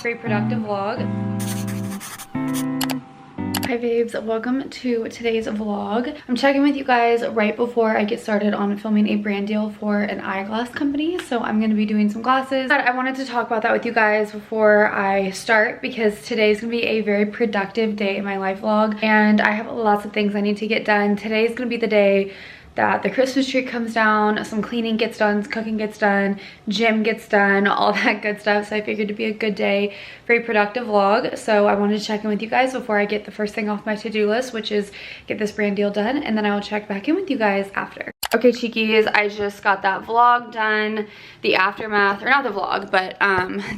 Very productive vlog. Hi babes, welcome to today's vlog. I'm checking with you guys right before I get started on filming a brand deal for an eyeglass company. So I'm going to be doing some glasses. But I wanted to talk about that with you guys before I start because today's going to be a very productive day in my life vlog. And I have lots of things I need to get done. Today's going to be the day that the Christmas tree comes down, some cleaning gets done, cooking gets done, gym gets done, all that good stuff. So I figured it'd be a good day, very productive vlog. So I wanted to check in with you guys before I get the first thing off my to-do list, which is get this brand deal done, and then I will check back in with you guys after. Okay, cheekies, I just got that vlog done, the aftermath, or not the vlog, but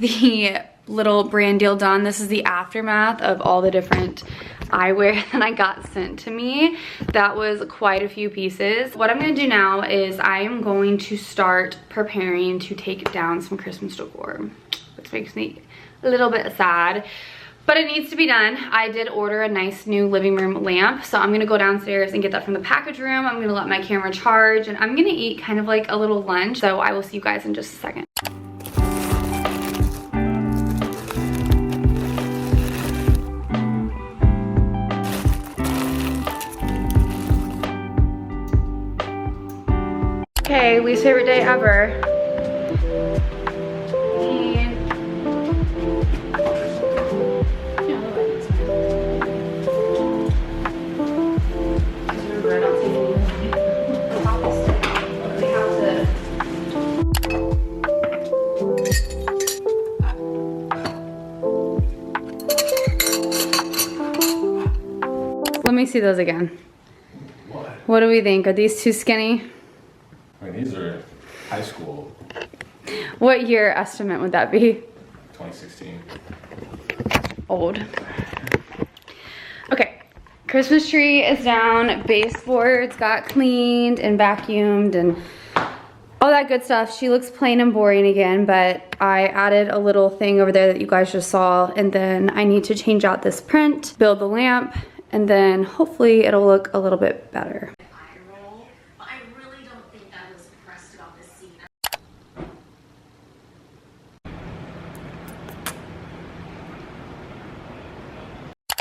the little brand deal done. This is the aftermath of all the different eyewear that I got sent to me. That was quite a few pieces. What I'm gonna do now is I am going to start preparing to take down some Christmas decor, which makes me a little bit sad, but it needs to be done. I did order a nice new living room lamp, so I'm gonna go downstairs and get that from the package room. I'm gonna let my camera charge, and I'm gonna eat kind of like a little lunch. So I will see you guys in just a second. Okay, least favorite day ever. Let me see those again. What do we think? Are these too skinny? I mean, these are high school. What year estimate would that be? 2016. Old. Okay, Christmas tree is down, baseboards got cleaned and vacuumed and all that good stuff. She looks plain and boring again, but I added a little thing over there that you guys just saw, and then I need to change out this print, build the lamp, and then hopefully it'll look a little bit better.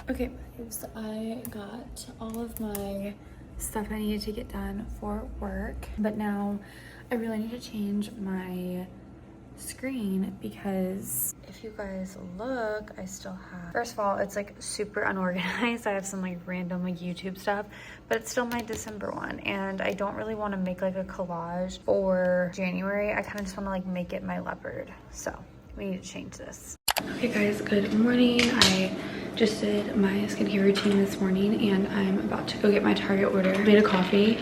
Okay, babes, I got all of my stuff I needed to get done for work, but now I really need to change my screen because if you guys look, I still have, first of all, it's like super unorganized. I have some like random like YouTube stuff, but it's still my December one, and I don't really want to make like a collage for January. I kind of just want to like make it my leopard, so we need to change this. Okay guys, good morning. I just did my skincare routine this morning and I'm about to go get my Target order. I made a coffee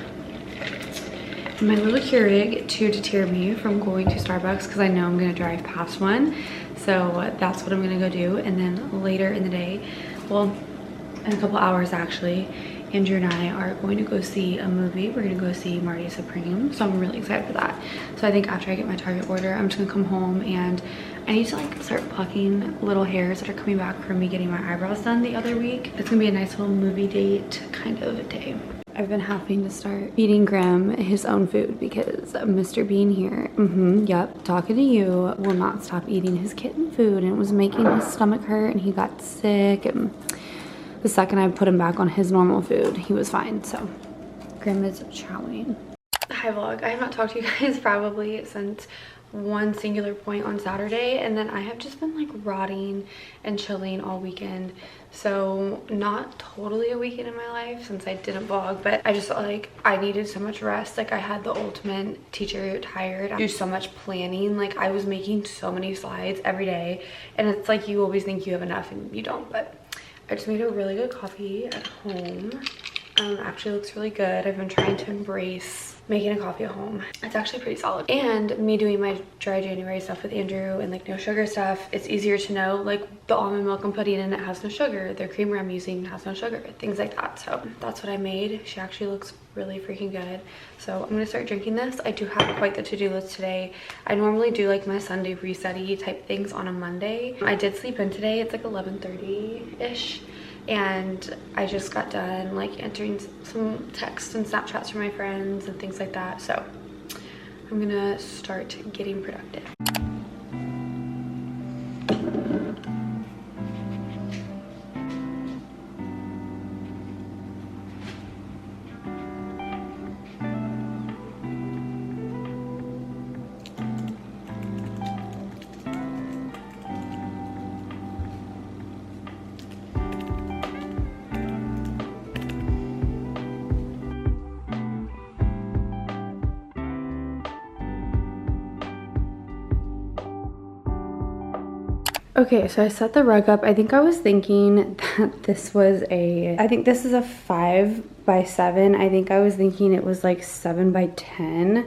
in my little Keurig to deter me from going to Starbucks because I know I'm gonna drive past one. So that's what I'm gonna go do. And then later in the day, well, in a couple hours actually, Andrew and I are going to go see a movie. We're gonna go see Marty Supreme. So I'm really excited for that. So I think after I get my Target order, I'm just gonna come home and I need to like start plucking little hairs that are coming back from me getting my eyebrows done the other week. It's gonna be a nice little movie date kind of day. I've been having to start feeding Grim his own food because Mr. Bean here, yep, talking to you, will not stop eating his kitten food, and it was making his stomach hurt and he got sick, and the second I put him back on his normal food, he was fine. So Grim is chowing. Hi vlog, I have not talked to you guys probably since one singular point on Saturday, and then I have just been like rotting and chilling all weekend. So not totally a weekend in my life since I didn't vlog, but I just felt like I needed so much rest. Like I had the ultimate teacher tired. I do so much planning. Like I was making so many slides every day, and it's like you always think you have enough and you don't. But I just made a really good coffee at home. Actually looks really good. I've been trying to embrace making a coffee at home. It's actually pretty solid. And me doing my dry January stuff with Andrew and like no sugar stuff, it's easier to know like the almond milk I'm putting in it has no sugar, the creamer I'm using has no sugar, things like that. So that's what I made. She actually looks really freaking good. So I'm gonna start drinking this. I do have quite the to-do list today. I normally do like my Sunday reset-y type things on a Monday. I did sleep in today. It's like 11:30-ish. And I just got done like answering some texts and Snapchats from my friends and things like that. So I'm gonna start getting productive. Okay, so I set the rug up. I think I was thinking that this was I think this is a 5 by 7. I think I was thinking it was like 7 by 10.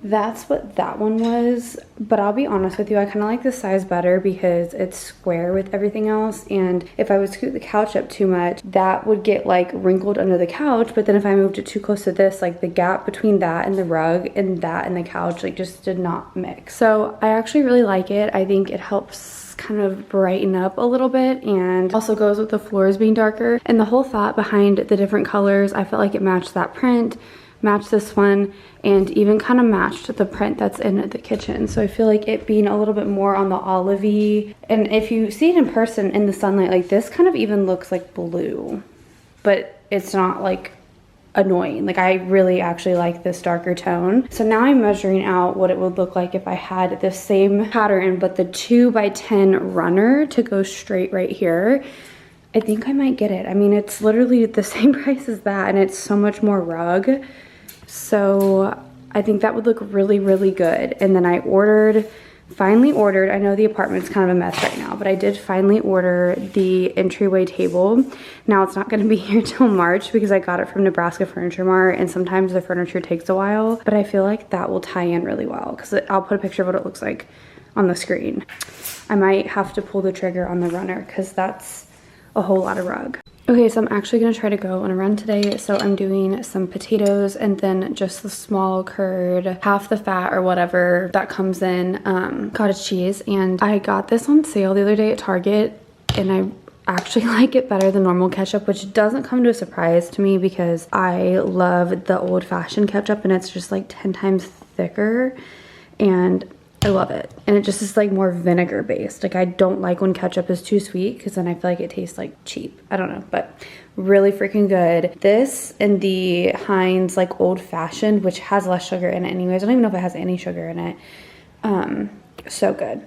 That's what that one was, but I'll be honest with you, I kind of like this size better because it's square with everything else, and if I would scoot the couch up too much, that would get like wrinkled under the couch, but then if I moved it too close to this, like the gap between that and the rug and that and the couch like just did not mix. So I actually really like it. I think it helps kind of brighten up a little bit and also goes with the floors being darker. And the whole thought behind the different colors, I felt like it matched that print, matched this one, and even kind of matched the print that's in the kitchen. So I feel like it being a little bit more on the olivey, and if you see it in person in the sunlight, like this kind of even looks like blue, but it's not like annoying. Like I really actually like this darker tone. So now I'm measuring out what it would look like if I had the same pattern but the 2 by 10 runner to go straight right here. I think I might get it. I mean, it's literally the same price as that, and it's so much more rug. So I think that would look really, really good. And then I finally ordered, I know the apartment's kind of a mess right now, but I did finally order the entryway table. Now it's not gonna be here till March because I got it from Nebraska Furniture Mart, and sometimes the furniture takes a while, but I feel like that will tie in really well because I'll put a picture of what it looks like on the screen. I might have to pull the trigger on the runner because that's a whole lot of rug. Okay, so I'm actually gonna try to go on a run today. So I'm doing some potatoes and then just the small curd, half the fat or whatever that comes in, cottage cheese. And I got this on sale the other day at Target, and I actually like it better than normal ketchup, which doesn't come to a surprise to me because I love the old-fashioned ketchup and it's just like 10 times thicker, and I love it. And it just is like more vinegar based. Like I don't like when ketchup is too sweet because then I feel like it tastes like cheap. I don't know, but really freaking good. This and the Heinz like old fashioned, which has less sugar in it anyways. I don't even know if it has any sugar in it. So good.